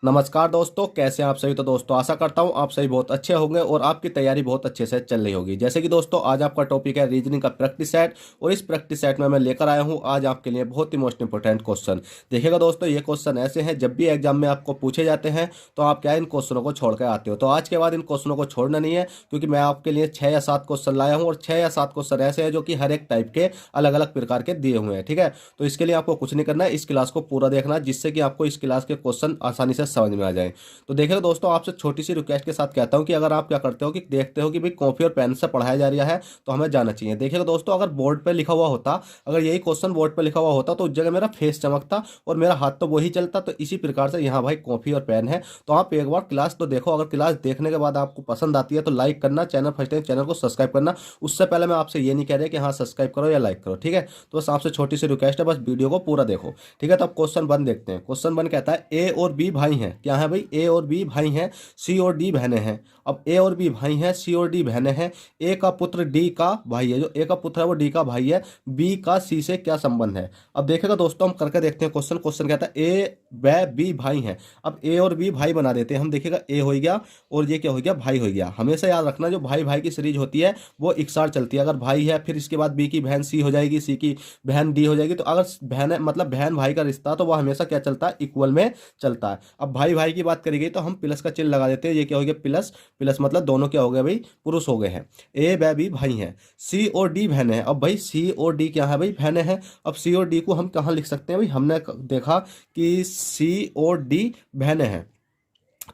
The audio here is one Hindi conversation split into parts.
नमस्कार दोस्तों, कैसे हैं आप सभी। तो दोस्तों आशा करता हूं आप सभी बहुत अच्छे होंगे और आपकी तैयारी बहुत अच्छे से चल रही होगी। जैसे कि दोस्तों आज आपका टॉपिक है रीजनिंग का प्रैक्टिस सेट और इस प्रैक्टिस सेट में मैं लेकर आया हूं आज आपके लिए बहुत ही मोस्ट इंपोर्टेंट क्वेश्चन। देखिएगा दोस्तों, ये क्वेश्चन ऐसे हैं जब भी एग्जाम में आपको पूछे जाते हैं तो आप क्या इन क्वेश्चनों को छोड़ कर आते हो। तो आज के बाद इन क्वेश्चनों को छोड़ना नहीं है, क्योंकि मैं आपके लिए 6 या 7 क्वेश्चन लाया हूँ और 6 या 7 क्वेश्चन ऐसे हैं जो कि हर एक टाइप के अलग अलग प्रकार के दिए हुए हैं। ठीक है, तो इसके लिए आपको कुछ नहीं करना है, इस क्लास को पूरा देखना है जिससे कि आपको इस क्लास के क्वेश्चन आसानी से समझ में आ जाए। तो देखिए दोस्तों, आपसे छोटी सी रिक्वेस्ट के साथ कहता हूं कि अगर आप क्या करते हो कि देखते हो कि भाई कॉपी और पेन से पढ़ाया जा रहा है तो हमें जाना चाहिए। देखिएगा दोस्तों, अगर बोर्ड पे लिखा हुआ होता, अगर यही क्वेश्चन बोर्ड पे लिखा हुआ होता तो उस जगह मेरा फेस चमकता और मेरा हाथ तो वही चलता। तो इसी प्रकार से यहाँ भाई कॉपी और पेन है, तो आप एक बार क्लास तो देखो। अगर क्लास देखने के बाद आपको पसंद आती है तो लाइक करना, चैनल फर्स्ट टाइम चैनल को सब्सक्राइब करना। उससे पहले मैं आपसे ये नहीं कह रहा कि हाँ सब्सक्राइब करो या लाइक करो, ठीक है। तो बस आपसे छोटी सी रिक्वेस्ट है, बस वीडियो को पूरा देखो, ठीक है। तो अब क्वेश्चन वन देखते हैं। क्वेश्चन वन कहता है ए और बी भाई हैं। क्या है भाई? ए और बी भाई हैं, सी और डी बहनें हैं। अब ए और बी भाई हैं, सी और डी बहनें हैं। ए का पुत्र डी का भाई है, जो ए का पुत्र है वो डी का भाई है। बी का सी से क्या संबंध है? अब देखेगा दोस्तों, हम करके देखते हैं क्वेश्चन। क्वेश्चन कहता है ए व बी भाई हैं। अब ए और बी भाई बना देते हैं हम। देखिएगा ए हो गया और ये क्या हो गया? भाई हो गया। हमेशा याद रखना जो भाई भाई की सीरीज होती है वो इकसार चलती है। अगर भाई है फिर इसके बाद बी की बहन सी हो जाएगी, सी की बहन डी हो जाएगी। तो अगर बहन मतलब बहन भाई का रिश्ता तो वह हमेशा क्या चलता है? इक्वल में चलता है। अब भाई भाई की बात करी गई तो हम प्लस का चिन्ह लगा देते हैं। ये क्या हो गया? प्लस। प्लस मतलब दोनों क्या हो गए भाई? पुरुष हो गए हैं। ए व बी भाई हैं, सी और डी बहनें हैं। अब भाई सी और डी क्या है भाई? बहनें हैं। अब सी और डी को हम कहाँ लिख सकते हैं भाई? हमने देखा कि सी और डी बहनें हैं,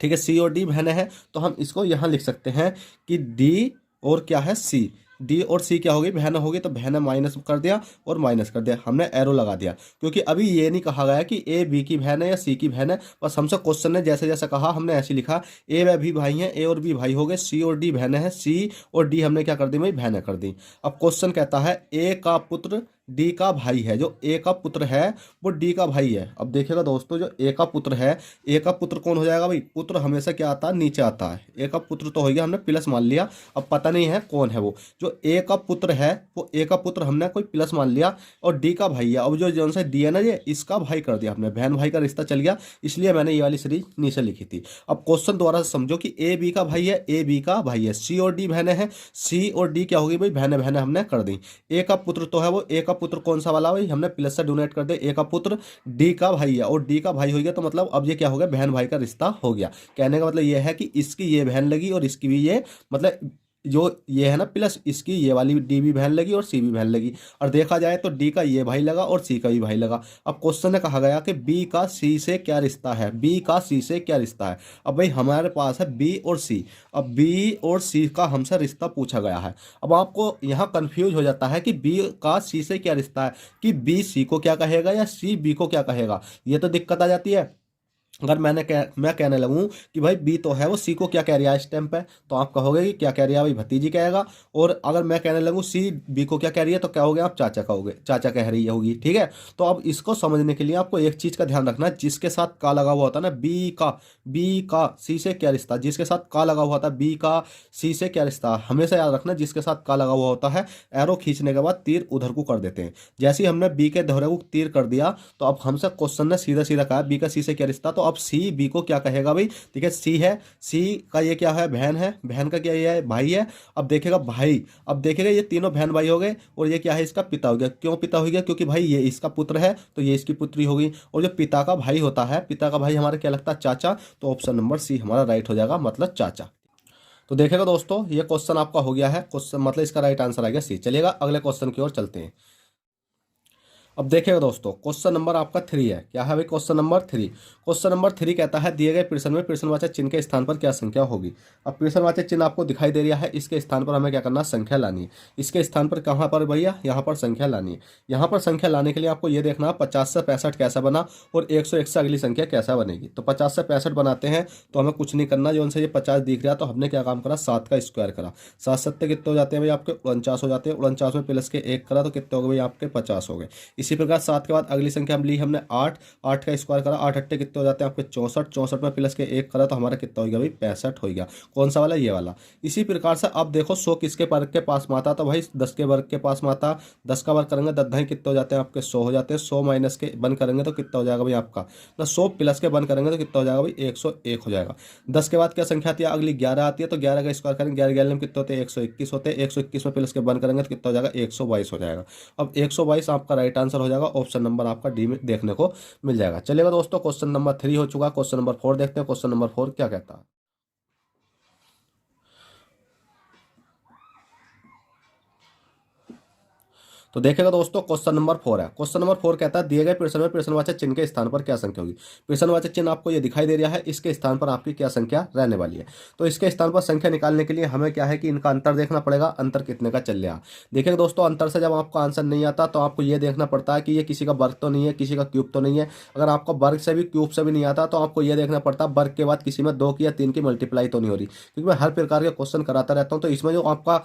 ठीक है। सी और डी बहनें हैं तो हम इसको यहाँ लिख सकते हैं कि डी और क्या है? सी। डी और सी क्या होगी? बहन होगी। तो बहन माइनस कर दिया और माइनस कर दिया, हमने एरो लगा दिया, क्योंकि अभी ये नहीं कहा गया कि ए बी की बहन है या सी की बहन है। बस हमसे क्वेश्चन ने जैसे जैसे कहा हमने ऐसे लिखा। ए व भी भाई हैं, ए और बी भाई हो गए, सी और डी बहनें हैं, सी और डी हमने क्या कर दी भाई? बहनें कर दी। अब क्वेश्चन कहता है ए का पुत्र डी का भाई है। जो ए का पुत्र है वो डी का भाई है। अब देखिएगा दोस्तों, जो ए का पुत्र है, ए का पुत्र कौन हो जाएगा भाई? पुत्र हमेशा क्या आता है? नीचे आता है। ए का पुत्र तो हो गया, हमने प्लस मान लिया। अब पता नहीं है कौन है वो। जो ए का पुत्र है वो ए का पुत्र हमने कोई प्लस मान लिया और डी का भाई है। अब जो जौन सा डी है ना, ये इसका भाई कर दिया हमने, बहन भाई का रिश्ता चल गया, इसलिए मैंने ये वाली सीरीज नीचे लिखी थी। अब क्वेश्चन दोबारा से समझो कि ए बी का भाई है, ए बी का भाई है, सी और डी बहनें हैं, सी और डी क्या होगी भाई? बहनें बहनें हमने कर दी। ए का पुत्र तो है वो, ए का पुत्र कौन सा वाला भाई? हमने प्लस से डोनेट कर दे। ए का पुत्र डी का भाई है और डी का भाई हो गया, तो मतलब अब ये क्या हो गया? बहन भाई का रिश्ता हो गया। कहने का मतलब ये है कि इसकी ये बहन लगी और इसकी भी ये, मतलब जो ये है ना प्लस, इसकी ये वाली डी भी बहन लगी और सी भी बहन लगी। और देखा जाए तो डी का ये भाई लगा और सी का भी भाई लगा। अब क्वेश्चन में कहा गया कि बी का सी से क्या रिश्ता है? बी का सी से क्या रिश्ता है? अब भाई हमारे पास है बी और सी। अब बी और सी का हमसे रिश्ता पूछा गया है। अब आपको यहाँ कंफ्यूज हो जाता है कि बी का सी से क्या रिश्ता है, कि बी सी को क्या कहेगा या सी बी को क्या कहेगा। ये तो दिक्कत आ जाती है। अगर मैं कहने लगूं कि भाई बी तो है वो सी को क्या कह रहा है इस टाइम पे, तो आप कहोगे कि क्या कह रही है भाई? भतीजी कहेगा। और अगर मैं कहने लगूं सी बी को क्या कह रही है तो क्या होगे? आप चाचा कहोगे, चाचा कह रही होगी, ठीक है। तो अब इसको समझने के लिए आपको एक चीज का ध्यान रखना है, जिसके साथ का लगा हुआ होता है ना, बी का सी से क्या रिश्ता, जिसके साथ का लगा हुआ था बी का सी से क्या रिश्ता, हमेशा याद रखना जिसके साथ का लगा हुआ होता है एरो खींचने के बाद तीर उधर को कर देते हैं। जैसे ही हमने बी के दोहरे को तीर कर दिया तो अब हमसे क्वेश्चन ने सीधा सीधा कहा बी का सी से क्या रिश्ता, तो अब सी बी को क्या कहेगा भाई? ठीक है, सी है, सी का ये क्या है? बहन है, बहन का क्या ये है? भाई है। अब देखेगा भाई, अब देखेगा ये तीनों बहन भाई हो गए और ये क्या है? इसका पिता हो गया। क्यों पिता हो गया? क्योंकि भाई ये इसका पुत्र है तो ये इसकी पुत्री होगी। और जो पिता का भाई होता है, पिता का भाई हमारा क्या लगता है? चाचा। तो ऑप्शन नंबर सी हमारा राइट हो जाएगा, मतलब चाचा। तो देखेगा दोस्तों, ये क्वेश्चन आपका हो गया है क्वेश्चन, मतलब इसका राइट आंसर आ गया सी। चलिएगा अगले क्वेश्चन की ओर चलते हैं। अब देखिएगा दोस्तों, क्वेश्चन नंबर आपका 3 है। क्या है भाई? Question number 3। क्वेश्चन नंबर 3 कहता है दिए गए प्रश्न में प्रश्नवाचक चिन्ह के स्थान पर क्या संख्या होगी। अब प्रश्नवाचक चिन्ह आपको दिखाई दे रहा है, इसके स्थान पर हमें क्या करना है? संख्या लानी है। इसके स्थान पर कहाँ पर भैया? यहाँ पर संख्या लानी है। यहाँ पर संख्या लाने के लिए आपको ये देखना है 50 से 65 कैसा बना और 101 से अगली संख्या कैसा बनेगी। तो 50 से 65 बनाते हैं तो हमें कुछ नहीं करना, जो उनसे ये 50 दिख रहा है तो हमने क्या काम करा? 7 का स्क्वायर करा। 7 सत्ते कितने हो जाते हैं भाई? आपके 49 हो जाते हैं। 49 में प्लस के 1 करा तो कितने हो गए भाई? आपके 50 हो गए। इसी प्रकार 7 के बाद अगली संख्या हम ली हमने 8, 8 का स्क्वायर करा, 8 अट्ठे कितने हो जाते हैं आपके 64, 64 में प्लस के 1 करा तो हमारा कितना हो गया भाई 65 हो गया। कौन सा वाला, ये वाला। इसी प्रकार से अब देखो 100 किसके वर्ग के पास में आता, तो भाई 10 के वर्ग के पास में आता। 10 का वर्ग करेंगे 10 ढाई कितने हो जाते हैं आपके 100 हो जाते हैं। 100 माइनस के वन करेंगे तो कितना हो जाएगा भाई आपका, ना 100 प्लस के वन करेंगे तो कितना हो जाएगा भाई 101 हो जाएगा। 10 के बाद क्या संख्या आती है, अगली 11 आती है, तो 11 का स्क्वायर करेंगे, 11 11 में कितने होते हैं 121 होते हैं। 121 में प्लस के वन करेंगे तो कितना हो जाएगा 122 हो जाएगा। अब 122 आपका राइट आंसर हो जाएगा, ऑप्शन नंबर आपका डी में देखने को मिल जाएगा। चलिएगा दोस्तों, क्वेश्चन नंबर 3 हो चुका, क्वेश्चन नंबर 4 देखते हैं। क्वेश्चन नंबर 4 क्या कहता है। तो देखेगा दोस्तों, क्वेश्चन नंबर 4 है। क्वेश्चन नंबर 4 कहता है दिए गए प्रश्न में प्रश्नवाचक चिन्ह के स्थान पर क्या संख्या होगी। प्रश्नवाचक चिन्ह आपको ये दिखाई दे रहा है, इसके स्थान पर आपकी क्या संख्या रहने वाली है। तो इसके स्थान पर संख्या निकालने के लिए हमें क्या है कि इनका अंतर देखना पड़ेगा, अंतर कितने का चल रहा। देखिएगा दोस्तों, अंतर से जब आपको आंसर नहीं आता तो आपको ये देखना पड़ता है कि ये किसी का वर्ग तो नहीं है, किसी का क्यूब तो नहीं है। अगर आपको वर्ग से भी क्यूब से भी नहीं आता तो आपको ये देखना पड़ता है वर्ग के बाद किसी में 2 की या 3 की मल्टीप्लाई तो नहीं हो रही। क्योंकि मैं हर प्रकार के क्वेश्चन कराता रहता हूँ, तो इसमें जो आपका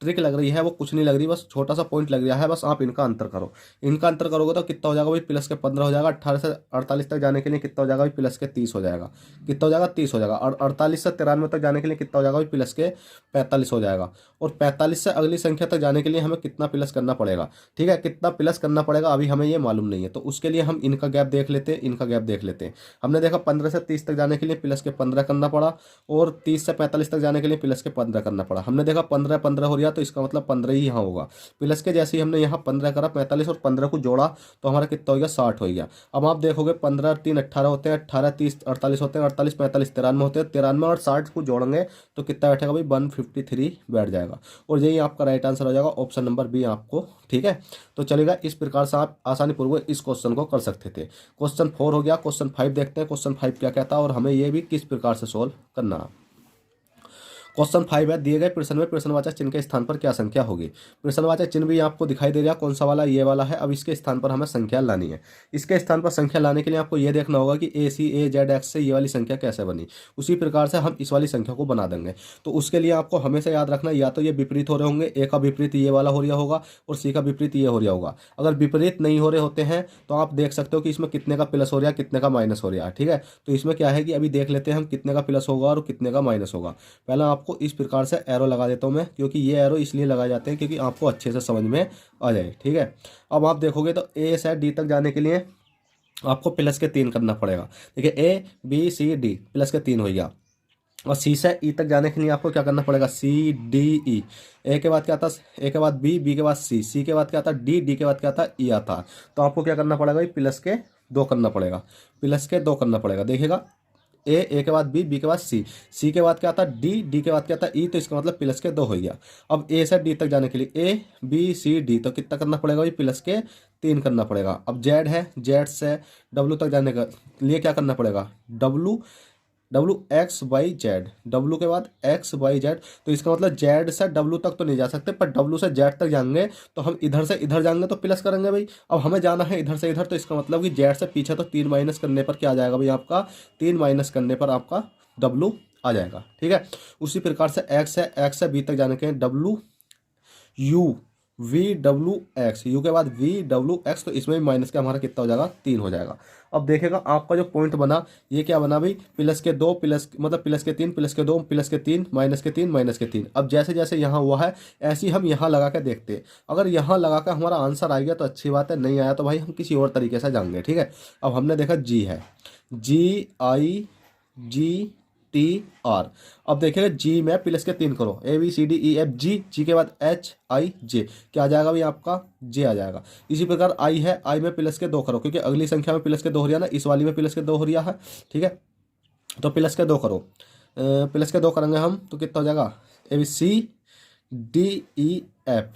ट्रिक लग रही है वो कुछ नहीं लग रही, बस छोटा सा पॉइंट लग रहा है, बस आप इनका अंतर करो। इनका अंतर करोगे तो कितना हो जाएगा भाई प्लस के 15 हो जाएगा। 18 से 48 तक जाने के लिए कितना हो जाएगा भाई प्लस के 30 हो जाएगा। कितना हो जाएगा 30 हो जाएगा। और 48 से 93 तक जाने के लिए कितना हो जाएगा भाई प्लस के 45 हो जाएगा। और 45 से अगली संख्या तक जाने के लिए हमें कितना प्लस करना पड़ेगा, ठीक है, कितना प्लस करना पड़ेगा अभी हमें ये मालूम नहीं है। तो उसके लिए हम इनका गैप देख लेते हैं, इनका गैप देख लेते हैं। हमने देखा 15 से 30 तक जाने के लिए प्लस के 15 करना पड़ा, और 30 से 45 तक जाने के लिए प्लस के 15 करना पड़ा। हमने देखा 15 15 हो रहा, तो इसका मतलब 15 ही यहाँ होगा। प्लस के जैसे ही हमने यहाँ 15 करा, 45 और 15 को जोड़ा तो हमारा कितना हो गया 60 हो गया। अब आप देखोगे 15 और 3 18 होते हैं, 18 30 48 होते हैं, 48 45 93 होते हैं। 93 और 60 को जोड़ेंगे तो कितना बैठेगा भाई 153 बैठ जाएगा। और यही आपका राइट आंसर हो जाएगा, ऑप्शन नंबर बी आपको, ठीक है। तो चलेगा, इस प्रकार से आप आसानी पूर्वक इस क्वेश्चन को कर सकते थे। क्वेश्चन 4 हो गया। क्वेश्चन 5 देखते हैं, क्वेश्चन 5 क्या कहता है और हमें ये भी किस प्रकार से सोल्व करना है। क्वेश्चन 5 है दिए गए प्रश्न में प्रश्नवाचक चिन्ह के स्थान पर क्या संख्या होगी। प्रश्नवाचक चिन्ह भी आपको दिखाई दे रहा है, कौन सा वाला, ये वाला है। अब इसके स्थान पर हमें संख्या लानी है। इसके स्थान पर संख्या लाने के लिए आपको ये देखना होगा कि ए सी ए जेड एक्स से ये वाली संख्या कैसे बनी। उसी प्रकार से हम इस वाली संख्या को बना देंगे। तो उसके लिए आपको हमेशा याद रखना, या तो ये विपरीत हो रहे होंगे, ए का विपरीत ये वाला हो रहा होगा और सी का विपरीत ये हो रहा होगा। अगर विपरीत नहीं हो रहे होते हैं तो आप देख सकते हो कि इसमें कितने का प्लस हो रहा है, कितने का माइनस हो रहा है, ठीक है। तो इसमें क्या है कि अभी देख लेते हैं हम कितने का प्लस होगा और कितने का माइनस होगा। पहले आपको इस प्रकार से एरो लगा देता हूं मैं, क्योंकि ये एरो इसलिए लगाए जाते हैं क्योंकि आपको अच्छे से समझ में आ जाए, ठीक है। अब आप देखोगे तो ए से डी तक जाने के लिए आपको प्लस के 3 करना पड़ेगा। देखिए A B C D plus के 3 हो गया। और सी से ई तक जाने के लिए आपको क्या करना पड़ेगा, सी डी ई। ए के बाद क्या आता, ए के बाद बी, बी के बाद सी, सी के बाद क्या आता डी, डी के बाद क्या आता ई आता। तो आपको क्या करना पड़ेगा भाई प्लस के 2 करना पड़ेगा, प्लस के 2 करना पड़ेगा। देखिएगा ए के बाद बी, बी के बाद सी, सी के बाद क्या आता डी, डी के बाद क्या आता ई। तो इसका मतलब प्लस के 2 हो गया। अब ए से डी तक जाने के लिए ए बी सी डी तो कितना करना पड़ेगा भाई प्लस के 3 करना पड़ेगा। अब जेड है, जेड से डब्लू तक जाने के लिए क्या करना पड़ेगा, W W X Y Z, W के बाद एक्स वाई जेड। तो इसका मतलब जेड से डब्लू तक तो नहीं जा सकते, पर डब्लू से जेड तक जाएंगे तो हम इधर से इधर जाएंगे तो प्लस करेंगे भाई। अब हमें जाना है इधर से इधर, तो इसका मतलब कि जेड से पीछे तो 3 माइनस करने पर क्या आ जाएगा भाई आपका, 3 माइनस करने पर आपका डब्लू आ जाएगा, ठीक है। उसी प्रकार से एक्स से बी तक जाने के W you V W x, you के बाद वी डब्लू एक्स। तो इसमें भी माइनस का हमारा कितना हो जाएगा 3 हो जाएगा। अब देखेगा आपका जो पॉइंट बना ये क्या बना भाई, प्लस के 2 प्लस मतलब प्लस के 3 प्लस के 2 प्लस के 3 माइनस के 3 माइनस के 3। अब जैसे जैसे यहाँ हुआ है ऐसे ही हम यहाँ लगा के देखते हैं। अगर यहाँ लगा कर हमारा आंसर आ गया तो अच्छी बात है, नहीं आया तो भाई हम किसी और तरीके से जाएंगे, ठीक है। अब हमने देखा जी है, जी आई जी टी आर। अब देखिएगा जी में प्लस के 3 करो, A B C D E F G, G के बाद एच आई जे, क्या आ जाएगा भाई आपका जे आ जाएगा। इसी प्रकार आई है, आई में प्लस के 2 करो, क्योंकि अगली संख्या में प्लस के 2 हो रहा है ना, इस वाली में प्लस के 2 हो रहा है, ठीक है। तो प्लस के 2 करो, प्लस के 2 करेंगे हम तो कितना हो जाएगा, A B C D E F,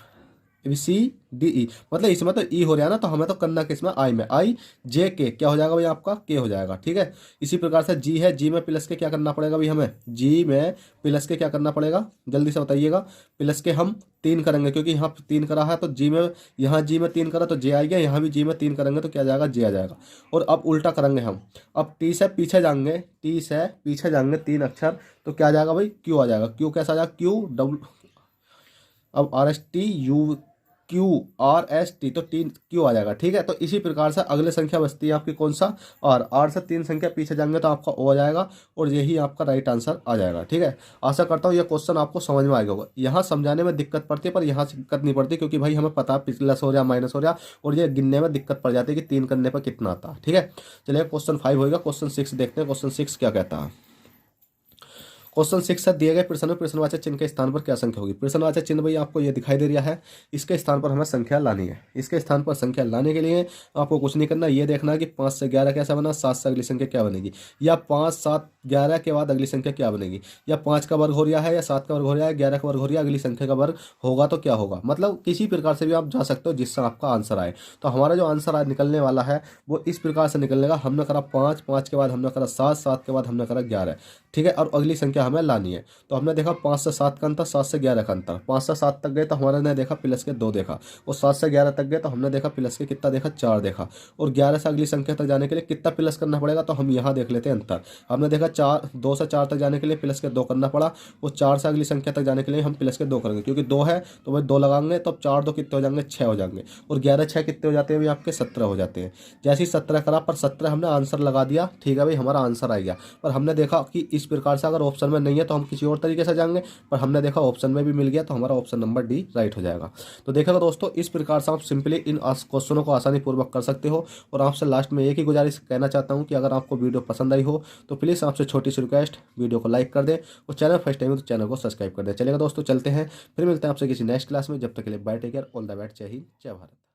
A B C D E. मतलब इसमें तो ई हो रहा है ना, तो हमें तो करना किसमें, आई में, आई जे के क्या हो जाएगा भाई आपका के हो जाएगा, ठीक है। इसी प्रकार से जी है, जी में प्लस के क्या करना पड़ेगा भाई हमें, जी में प्लस के क्या करना पड़ेगा जल्दी से बताइएगा। प्लस के हम 3 करेंगे क्योंकि यहाँ 3 करा है, तो जी में यहाँ जी में 3 करा तो जे आ गया, यहाँ भी जी में 3 करेंगे तो क्या जाएगा जे आ जाएगा। और अब उल्टा करेंगे हम, अब टी से पीछे जाएंगे, टी से पीछे जाएंगे 3 अक्षर तो क्या आ जाएगा भाई क्यू आ जाएगा। क्यू कैसा आ जाएगा, क्यू डब्ल्यू, अब R S T U QRST, तो 3 Q आ जाएगा। ठीक है, तो इसी प्रकार से अगले संख्या बचती है आपकी कौन सा, R से 3 संख्या पीछे जाएंगे तो आपका O आ जाएगा और यही आपका राइट आंसर आ जाएगा। ठीक है, आशा करता हूँ यह क्वेश्चन आपको समझ में आएगा होगा। यहाँ समझाने में दिक्कत पड़ती है पर यहाँ से दिक्कत नहीं पड़ती, क्योंकि भाई हमें पता है प्लस हो रहा माइनस हो रहा, और ये गिनने में दिक्कत पड़ जाती है कि 3 करने पर कितना आता है। ठीक है, चलिए क्वेश्चन 5 होगा। क्वेश्चन 6 देखते हैं, क्वेश्चन 6 क्या कहता है। क्वेश्चन 6 है, दिए गए प्रश्न में प्रश्नवाचक चिन्ह के स्थान पर क्या संख्या होगी। प्रश्नवाचक चिन्ह भाई आपको ये दिखाई दे रहा है, इसके स्थान पर हमें संख्या लानी है। इसके स्थान पर संख्या लाने के लिए आपको कुछ नहीं करना, ये देखना है कि 5 से 11 कैसा बना, 7 से अगली संख्या क्या बनेगी, या 5 7 11 के बाद अगली संख्या क्या बनेगी, या 5 का वर्ग हो रहा है, या 7 का वर्ग हो रहा है, 11 का वर्ग हो रहा है, अगली संख्या का वर्ग होगा तो क्या होगा। मतलब किसी प्रकार से भी आप जा सकते हो जिससे आपका आंसर आए। तो हमारा जो आंसर आज निकलने वाला है वो इस प्रकार से निकलने का, हमने करा 5, 5 के बाद हमने करा 7, 7 के बाद हमने करा 11। ठीक है, और अगली संख्या हमें लानी है। तो हमने देखा 5 से 7 का अंतर, 7 से 11 का अंतर, 5 से 7 तक गए तो हमारे ने देखा प्लस के 2 देखा, और 7 से 11 तक गए तो हमने देखा प्लस के कितना देखा, 4 देखा, और 11 से अगली संख्या तक जाने के लिए कितना प्लस करना पड़ेगा, तो हम यहाँ देख लेते हैं अंतर। हमने देखा 2 से 4 तक जाने के लिए प्लस के 2 करना पड़ा, और 4 से अगली संख्या तक जाने के लिए हम प्लस के 2 करेंगे, क्योंकि 2 है तो वही 2 लगाएंगे, तो 4 2 कितने हो जाएंगे, 6 हो जाएंगे, और 11 6 कितने हो जाते हैं भाई आपके, 17 हो जाते हैं। जैसे ही 17 करा पर 17 हमने आंसर लगा दिया। ठीक है भाई, हमारा आंसर आ गया। पर हमने देखा कि इस प्रकार से अगर ऑप्शन में नहीं है तो हम किसी और तरीके से जाएंगे, पर हमने देखा ऑप्शन में भी मिल गया, तो हमारा ऑप्शन नंबर डी राइट हो जाएगा। तो देखा दोस्तों, इस प्रकार से आप सिंपली इन क्वेश्चनों को आसानी पूर्वक कर सकते हो। और आपसे लास्ट में एक ही गुजारिश कहना चाहता हूं कि अगर आपको वीडियो पसंद आई हो तो प्लीज़ आपसे छोटी सी रिक्वेस्ट, वीडियो को लाइक कर दें, और चैनल फर्स्ट टाइम है तो चैनल को सब्सक्राइब कर दें। चलेगा दोस्तों, चलते हैं, फिर मिलते हैं आपसे किसी नेक्स्ट क्लास में। जब तक के लिए bye, take care, all the best, जय हिंद, जय भारत।